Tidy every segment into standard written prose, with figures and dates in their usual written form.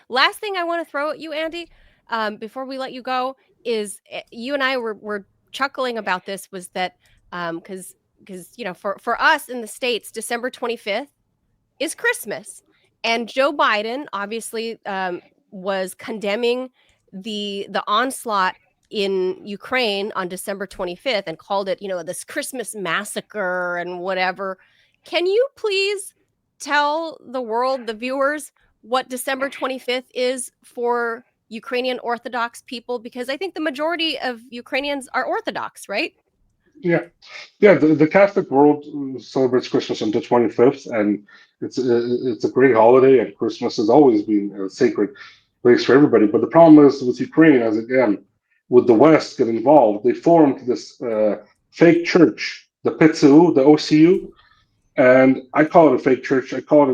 Last thing I want to throw at you, Andy, before we let you go, is you and I were chuckling about this. Was that because for us in the States, December 25th is Christmas, and Joe Biden obviously was condemning the onslaught in Ukraine on December 25th and called it, this Christmas massacre and whatever. Can you please tell the world, the viewers, what December 25th is for Ukrainian Orthodox people? Because I think the majority of Ukrainians are Orthodox, right? Yeah, yeah. The Catholic world celebrates Christmas on the 25th, and it's a great holiday. And Christmas has always been a sacred place for everybody. But the problem is with Ukraine, as again, with the West get involved, they formed this fake church, the PTSU, the OCU, and I call it a fake church. I call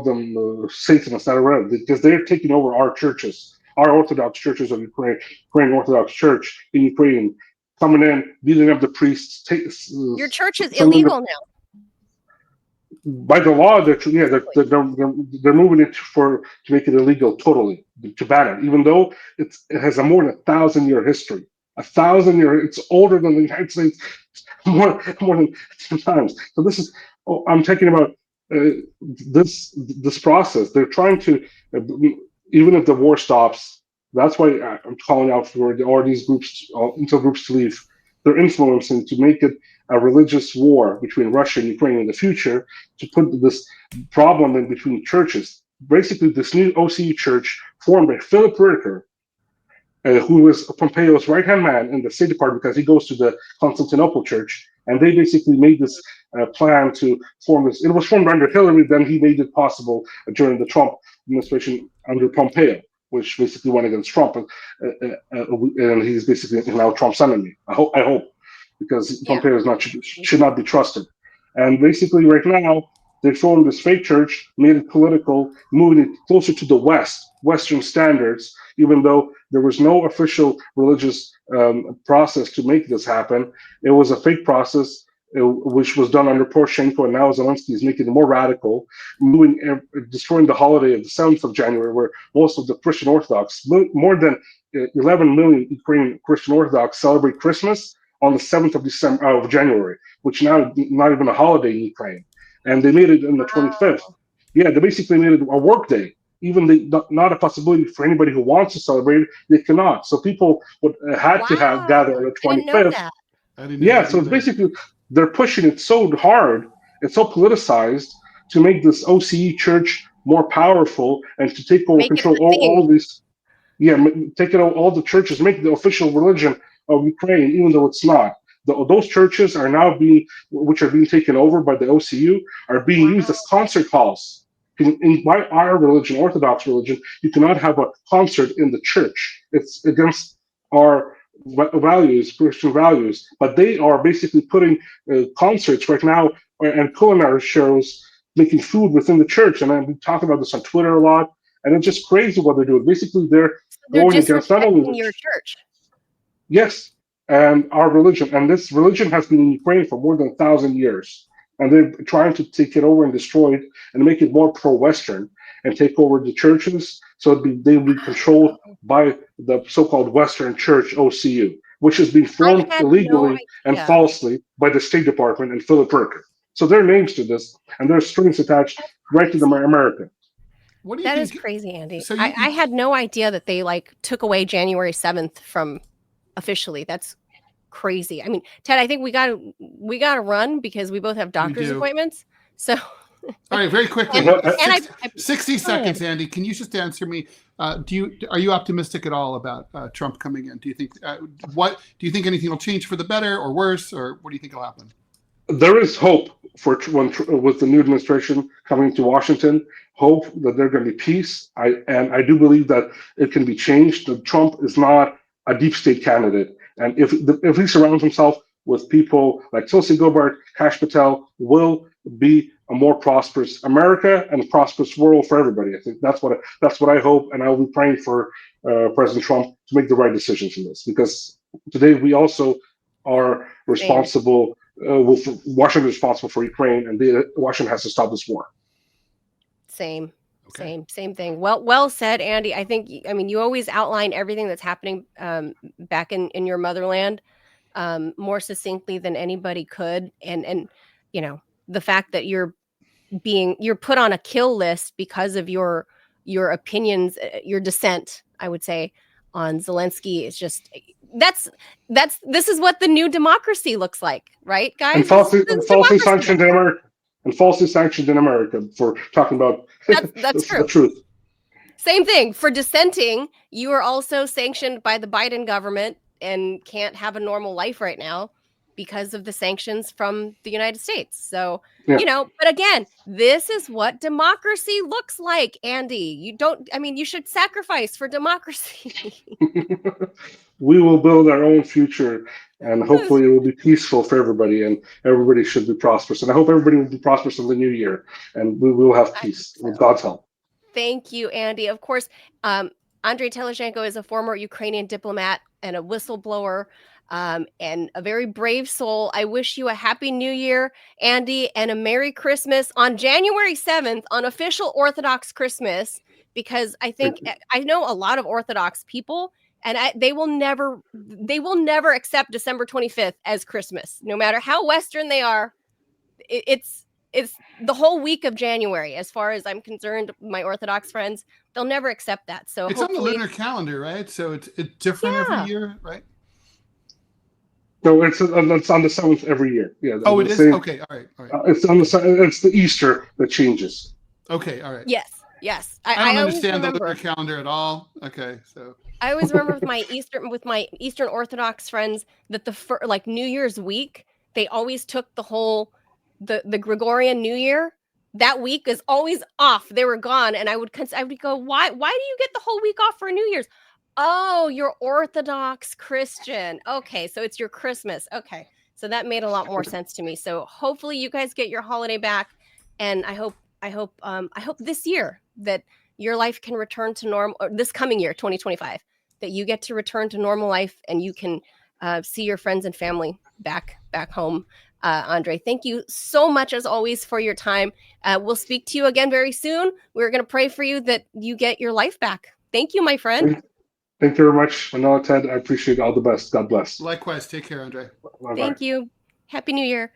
them Satanists, not around, because they're taking over our churches, our Orthodox churches of Ukraine, Ukrainian Orthodox Church in Ukraine, coming in, beating up the priests, Your church is sending them illegal now. by the law. They're moving it to make it illegal totally, to ban it, even though it has a more than 1,000 year history. 1,000 year, it's older than the United States, more than 10 times. So this is, oh, I'm talking about this process. They're trying to, even if the war stops, that's why I'm calling out for all these groups, all intel groups to leave. They're influencing to make it a religious war between Russia and Ukraine in the future, to put this problem in between churches. Basically, this new OCU church formed by Philip Ricker, who was Pompeo's right hand man in the State Department because he goes to the Constantinople church. And they basically made this plan to form this. It was formed under Hillary, then he made it possible during the Trump administration under Pompeo, which basically went against Trump. And he's basically now Trump's enemy. I hope, because Yeah. Pompeo is not should not be trusted. And basically, right now, they formed this fake church, made it political, moving it closer to the West, Western standards, even though there was no official religious process to make this happen. It was a fake process, which was done under Poroshenko, and now Zelensky is making it more radical, destroying the holiday of the 7th of January, where most of the Christian Orthodox, more than 11 million Ukrainian Christian Orthodox, celebrate Christmas on the 7th of December of January, which now not even a holiday in Ukraine. And they made it on the 25th. Wow. Yeah, they basically made it a work day. Even not a possibility for anybody who wants to celebrate it, they cannot. So people would had to have Wow. gather on the I didn't know 25th. that. I didn't know Yeah, that so it's either. basically they're pushing it so hard, it's so politicized to make this OCE church more powerful and to take over Make it control the thing. all these. Yeah, taking all the churches, make it the official religion of Ukraine, even though it's not. Those churches are now which are being taken over by the OCU, are being used as Wow. concert halls. By our religion, Orthodox religion, you cannot have a concert in the church. It's against our values, Christian values. But they are basically putting concerts right now and culinary shows, making food within the church. And we talk about this on Twitter a lot. And it's just crazy what they're doing. Basically, they're So they're going against not only disrespecting your church. yes, and our religion. And this religion has been in Ukraine for more than 1,000 years. And they're trying to take it over and destroy it and make it more pro-Western and take over the churches. So they will be controlled Wow. by the so-called Western Church (OCU), which has been I formed had no illegally and idea. falsely by the State Department and Philip Perker. So there are names to this, and there's strings attached That's right to the crazy. America. What do you That is think? crazy, Andy. So I had no idea that they took away January 7th from officially. That's crazy. I mean, Ted, I think we gotta run because we both have we doctor's do. appointments. So All right, very and quickly, No, and I, 60 go ahead. seconds, Andy. Can you just answer me? Are you optimistic at all about Trump coming in? Do you think anything will change for the better or worse, or what do you think will happen? there is hope for with the new administration coming to Washington. Hope that there's going to be peace. I do believe that it can be changed. That Trump is not a deep state candidate, and if he surrounds himself with people like Tulsi Gabbard, Kash Patel, will be a more prosperous America and a prosperous world for everybody. I think that's what I hope, and I will be praying for President Trump to make the right decisions in this, because today we also are Same. responsible. Washington is responsible for Ukraine, and Washington has to stop this war. Same. Okay. Same thing. Well said, Andy. I think, I mean, you always outline everything that's happening back in your motherland more succinctly than anybody could. And you know, the fact that you're put on a kill list because of your opinions, your dissent, I would say, on Zelensky is just this is what the new democracy looks like, right, And guys? falsely, This is falsely democracy sanctioned in America. And falsely sanctioned in America for talking about that's the true. truth. Same thing for dissenting. You are also sanctioned by the Biden government and can't have a normal life right now because of the sanctions from the United States. So, Yeah. you know, but again, this is what democracy looks like, Andy. You should sacrifice for democracy. We will build our own future, and hopefully it will be peaceful for everybody, and everybody should be prosperous. And I hope everybody will be prosperous in the new year, and we will have I peace hope with so. God's help. Thank you, Andy. Of course, Andrii Telizhenko is a former Ukrainian diplomat and a whistleblower, and a very brave soul. I wish you a happy new year, Andy, and a Merry Christmas on January 7th, on official Orthodox Christmas, because I know a lot of Orthodox people, and they will never accept December 25th as Christmas, no matter how Western they are. It's the whole week of January, as far as I'm concerned. My Orthodox friends, they'll never accept that. So It's on the hopefully, lunar calendar, right? So it's different every yeah. year, right? No, it's on the 7th every year. Yeah. Oh, it the is? same. Okay, all right. It's on it's the Easter that changes. Okay, all right. Yes. I don't I always understand the lunar remember. calendar at all. Okay, so I always remember with my Eastern Orthodox friends that like New Year's week, they always took the Gregorian New Year. That week is always off. They were gone, and I would go, why do you get the whole week off for New Year's? Oh, you're Orthodox Christian. Okay, so it's your Christmas. Okay, so that made a lot more sense to me. So hopefully you guys get your holiday back, and I hope this year that your life can return to normal, or this coming year, 2025, that you get to return to normal life and you can see your friends and family back home. Andrii, thank you so much, as always, for your time. We'll speak to you again very soon. We're going to pray for you that you get your life back. Thank you, my friend. Thank you very much, Manila, Ted. I appreciate all the best. God bless. likewise. Take care, Andrii. Bye-bye. Thank you. Happy New Year.